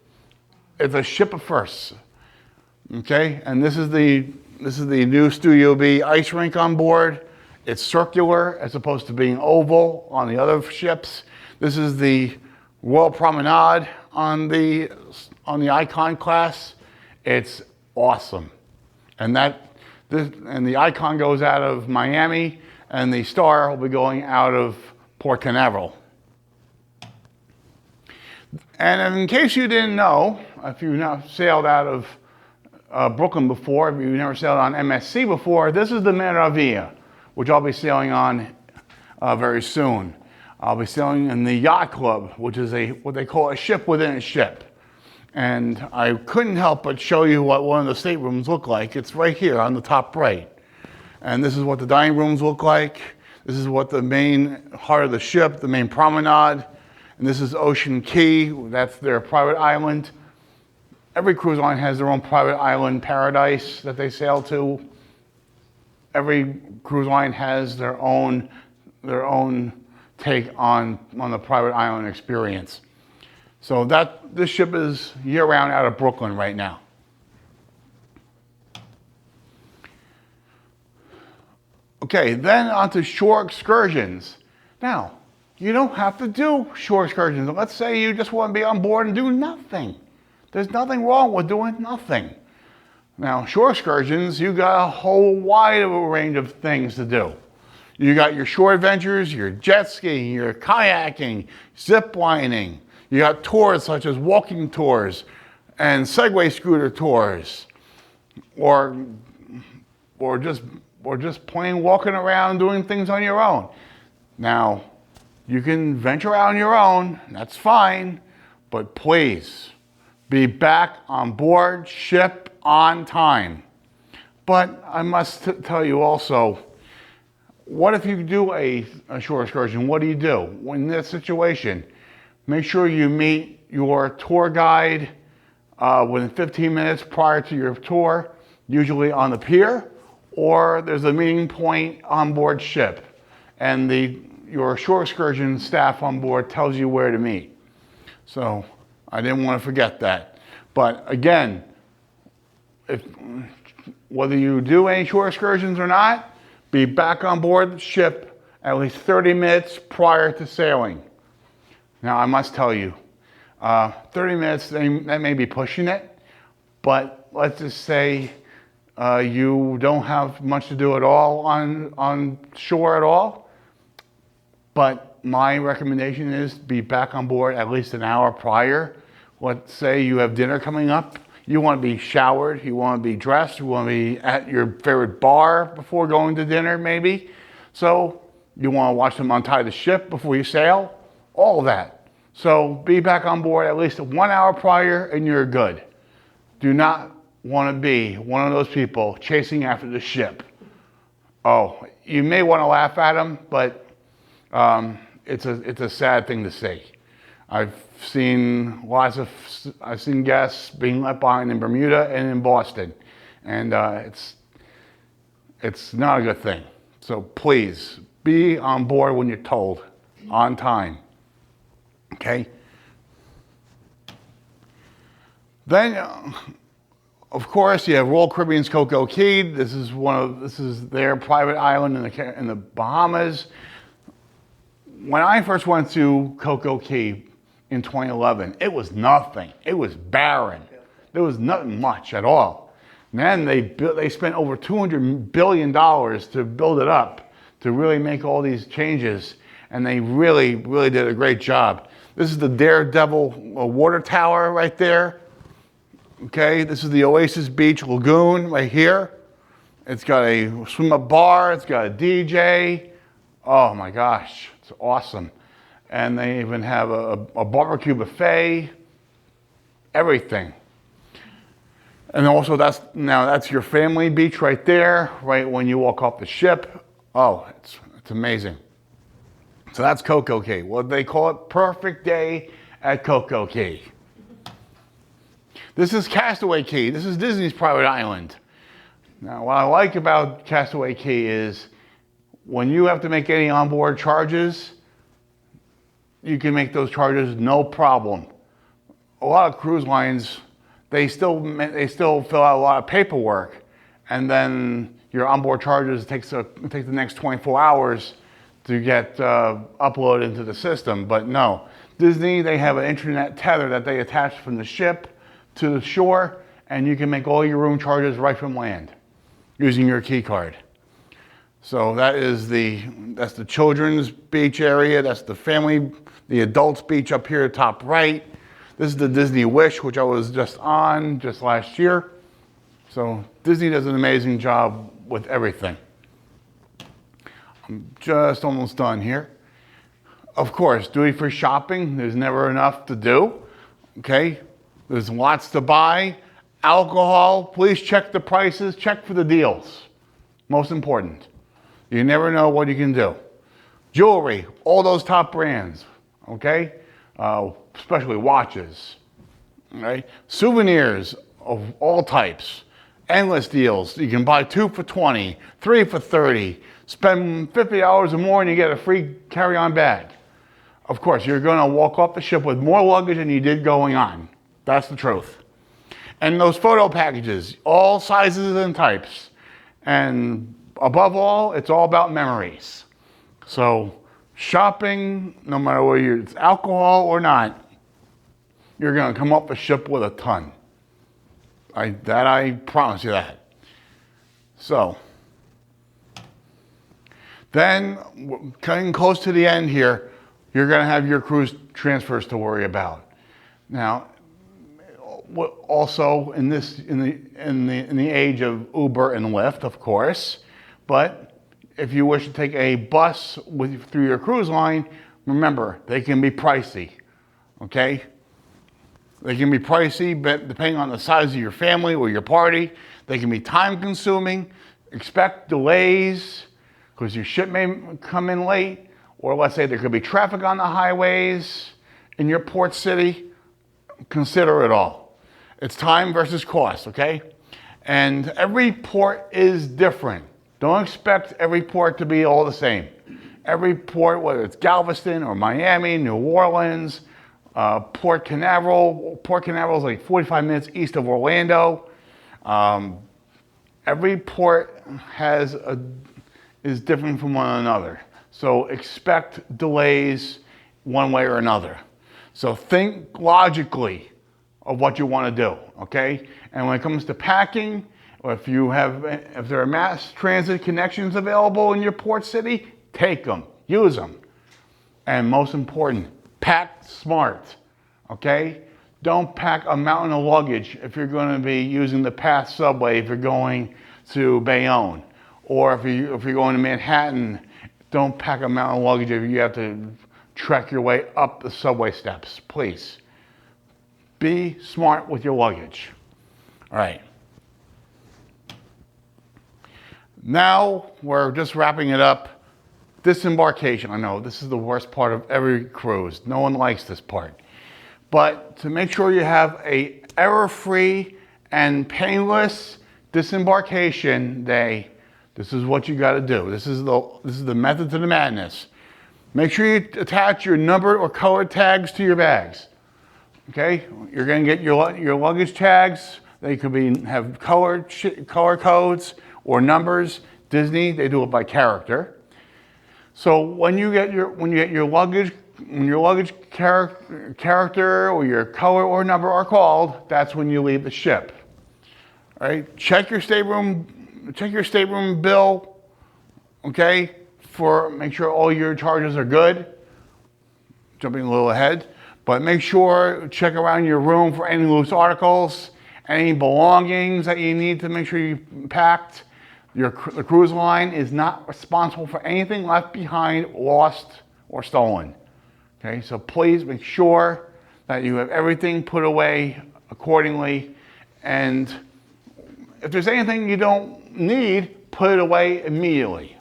It's a ship of firsts. Okay, and this is the new Studio B ice rink on board. It's circular as opposed to being oval on the other ships. This is the Royal Promenade on the Icon class. It's awesome, and the Icon goes out of Miami, and the Star will be going out of Port Canaveral. And in case you didn't know, if you've not sailed out of Brooklyn before, if you've never sailed on MSC before, this is the Meraviglia, which I'll be sailing on very soon. I'll be sailing in the Yacht Club, which is what they call a ship within a ship. And I couldn't help but show you what one of the staterooms look like. It's right here on the top right. And this is what the dining rooms look like. This is what the main heart of the ship, the main promenade. And this is Ocean Key. That's their private island. Every cruise line has their own private island paradise that they sail to. Every cruise line has their own take on the private island experience. So this ship is year-round out of Brooklyn right now. Okay, then on to shore excursions. Now, you don't have to do shore excursions. Let's say you just want to be on board and do nothing. There's nothing wrong with doing nothing. Now, shore excursions, you got a whole wide of a range of things to do. You got your shore adventures, your jet skiing, your kayaking, zip lining. You got tours such as walking tours and Segway scooter tours, or just plain walking around doing things on your own. Now, you can venture out on your own, that's fine, but please be back on board ship on time. But I must tell you also, what if you do a shore excursion? What do you do in this situation? Make sure you meet your tour guide within 15 minutes prior to your tour, usually on the pier, or there's a meeting point on board ship, and your shore excursion staff on board tells you where to meet. So I didn't want to forget that. But again, whether you do any shore excursions or not, be back on board the ship at least 30 minutes prior to sailing. Now, I must tell you, 30 minutes, that may be pushing it, but let's just say you don't have much to do at all on shore at all. But my recommendation is be back on board at least an hour prior. Let's say you have dinner coming up. You want to be showered, you want to be dressed, you want to be at your favorite bar before going to dinner maybe. So you want to watch them untie the ship before you sail, all of that. So be back on board at least 1 hour prior and you're good. Do not want to be one of those people chasing after the ship. Oh, you may want to laugh at them, but it's a sad thing to see. I've seen guests being left behind in Bermuda and in Boston, and it's not a good thing. So please be on board when you're told, on time. Okay. Then, of course, you have Royal Caribbean's Coco Cay. This is their private island in the Bahamas. When I first went to Coco Cay in 2011, it was nothing. It was barren. There was nothing much at all. And then they spent over $200 billion to build it up, to really make all these changes, and they really, really did a great job. This is the Daredevil water tower right there. Okay, this is the Oasis Beach Lagoon right here. It's got a swim-up bar. It's got a DJ. Oh my gosh, it's awesome. And they even have a barbecue buffet, everything. And also that's your family beach right there, right when you walk off the ship. Oh, it's amazing. So that's Coco Cay. Well, they call it Perfect Day at Coco Cay. This is Castaway Cay. This is Disney's private island. Now, what I like about Castaway Cay is when you have to make any onboard charges, you can make those charges no problem. A lot of cruise lines, they still fill out a lot of paperwork, and then your onboard charges take the next 24 hours to get uploaded into the system. But no, Disney, they have an internet tether that they attach from the ship to the shore, and you can make all your room charges right from land using your key card. So that's the children's beach area. That's the adults beach up here, top right. This is the Disney Wish, which I was just last year. So Disney does an amazing job with everything. I'm just almost done here. Of course, duty-free shopping, there's never enough to do, okay? There's lots to buy. Alcohol, please check the prices, check for the deals. Most important. You never know what you can do. Jewelry, all those top brands, okay? Especially watches, right? Souvenirs of all types, endless deals. You can buy 2 for $20, 3 for $30. Spend $50 or more and you get a free carry-on bag. Of course, you're gonna walk off the ship with more luggage than you did going on. That's the truth. And those photo packages, all sizes and types. And above all, it's all about memories. So shopping, no matter whether it's alcohol or not, you're gonna come off the ship with a ton. I promise you that. So, then, coming close to the end here, you're gonna have your cruise transfers to worry about. Now, also in the age of Uber and Lyft, of course, but if you wish to take a bus through your cruise line, remember, they can be pricey, okay? They can be pricey, but depending on the size of your family or your party, they can be time consuming. Expect delays, because your ship may come in late, or let's say there could be traffic on the highways in your port city. Consider it all. It's time versus cost, okay? And every port is different. Don't expect every port to be all the same. Every port, whether it's Galveston or Miami, New Orleans, Port Canaveral is like 45 minutes east of Orlando. Every port is different from one another. So expect delays one way or another. So think logically of what you want to do, okay? And when it comes to packing, or if there are mass transit connections available in your port city, take them, use them. And most important, pack smart, okay? Don't pack a mountain of luggage if you're going to be using the PATH subway, if you're going to Bayonne, or if you're going to Manhattan. Don't pack a mountain of luggage if you have to trek your way up the subway steps, please. Be smart with your luggage. All right. Now we're just wrapping it up. Disembarkation. I know this is the worst part of every cruise. No one likes this part. But to make sure you have a error-free and painless disembarkation day, this is what you got to do. This is the method to the madness. Make sure you attach your numbered or colored tags to your bags. Okay, you're going to get your luggage tags. They could have color codes or numbers. Disney, they do it by character. So when you get your luggage character or your color or number are called, that's when you leave the ship. All right, check your stateroom bill. Okay, make sure all your charges are good. Jumping a little ahead. But make sure, check around your room for any loose articles, any belongings that you need to make sure you packed. The cruise line is not responsible for anything left behind, lost, or stolen. Okay, so please make sure that you have everything put away accordingly. And if there's anything you don't need, put it away immediately.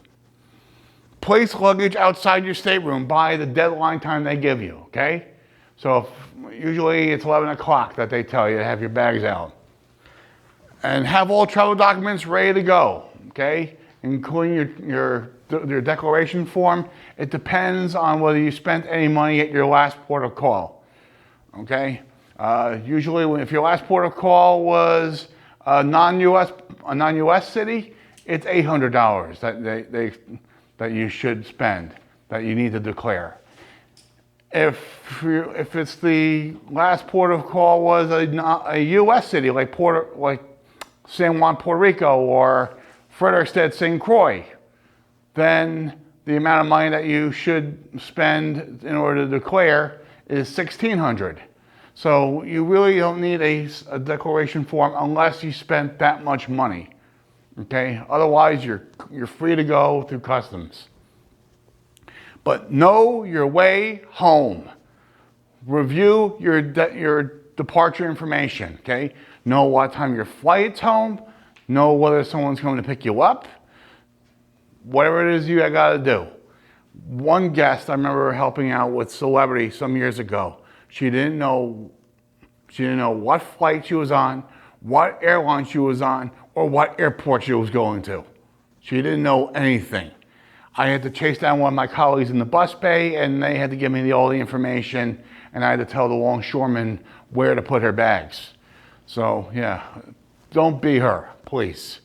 Place luggage outside your stateroom by the deadline time they give you, okay? So usually it's 11 o'clock that they tell you to have your bags out. And have all travel documents ready to go, okay? Including your declaration form. It depends on whether you spent any money at your last port of call, okay? Usually if your last port of call was a non-US city, it's $800 that you should spend, that you need to declare. If it's the last port of call was a U.S. city like San Juan, Puerto Rico, or Frederiksted, St. Croix, then the amount of money that you should spend in order to declare is $1,600. So you really don't need a declaration form unless you spent that much money. Okay? Otherwise, you're free to go through customs. But know your way home. Review your departure information, okay? Know what time your flight's home. Know whether someone's coming to pick you up. Whatever it is you gotta do. One guest I remember helping out with celebrity some years ago. She didn't know what flight she was on, what airline she was on, or what airport she was going to. She didn't know anything. I had to chase down one of my colleagues in the bus bay, and they had to give me all the information, and I had to tell the longshoreman where to put her bags. So yeah, don't be her, please.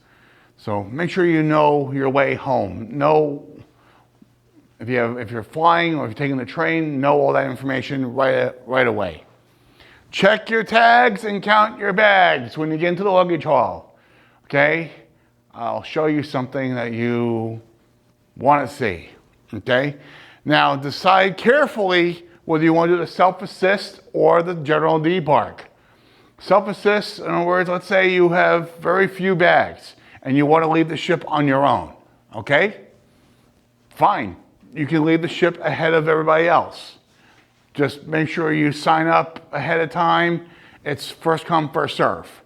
So make sure you know your way home. Know if you're flying or if you're taking the train, know all that information right away. Check your tags and count your bags when you get into the luggage hall. Okay? I'll show you something that you want to see, okay? Now decide carefully whether you want to do the self-assist or the general debark. Self-assist, in other words, let's say you have very few bags and you want to leave the ship on your own, okay? Fine, you can leave the ship ahead of everybody else. Just make sure you sign up ahead of time. It's first come, first serve.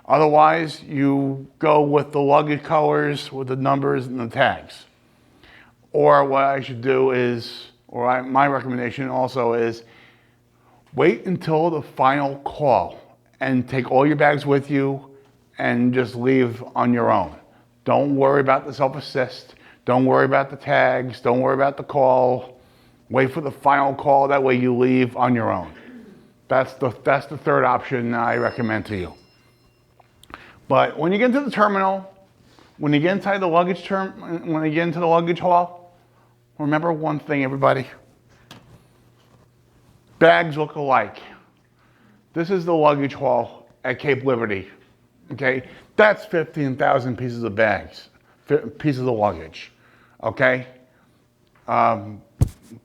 Otherwise, you go with the luggage colors with the numbers and the tags. Or what I should do is, my recommendation also is, wait until the final call and take all your bags with you and just leave on your own. Don't worry about the self-assist. Don't worry about the tags. Don't worry about the call. Wait for the final call. That way you leave on your own. That's the third option I recommend to you. But when you get into the terminal, when you get inside the luggage when you get into the luggage hall, remember one thing, everybody. Bags look alike. This is the luggage hall at Cape Liberty. Okay, that's 15,000 pieces of bags, pieces of luggage. Okay.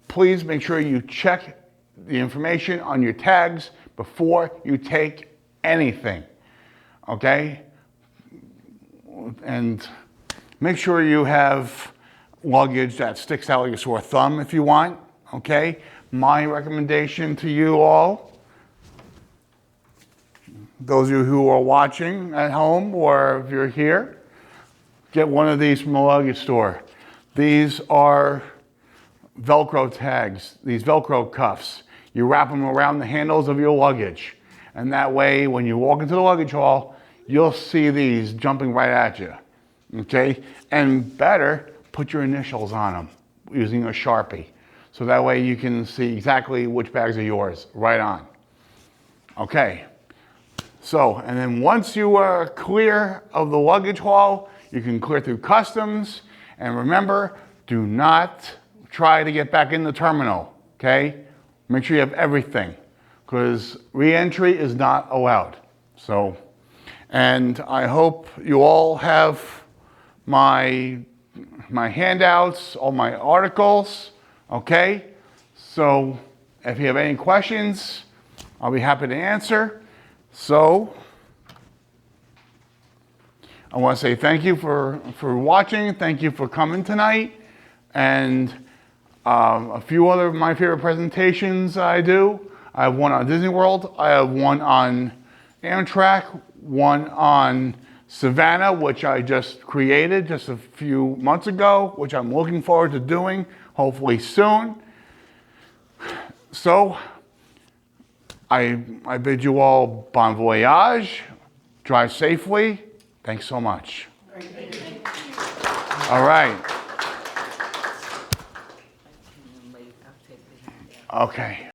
Please make sure you check the information on your tags before you take anything. Okay. And make sure you have luggage that sticks out like a sore thumb if you want, okay? My recommendation to you all, those of you who are watching at home or if you're here, get one of these from the luggage store. These are Velcro tags, these Velcro cuffs. You wrap them around the handles of your luggage. And that way, when you walk into the luggage hall, you'll see these jumping right at you, okay? And better, put your initials on them using a Sharpie. So that way you can see exactly which bags are yours, right on. Okay, so, and then once you are clear of the luggage hall, you can clear through customs. And remember, do not try to get back in the terminal, okay? Make sure you have everything, because re-entry is not allowed. So, and I hope you all have my handouts, all my articles, okay? So If you have any questions, I'll be happy to answer. So, I want to say thank you for watching. Thank you for coming tonight. And a few other of my favorite presentations I do. I have one on Disney World. I have one on Amtrak, one on Savannah, which I just created just a few months ago, which I'm looking forward to doing, hopefully soon. So, I bid you all bon voyage, drive safely. Thanks so much. All right. Okay.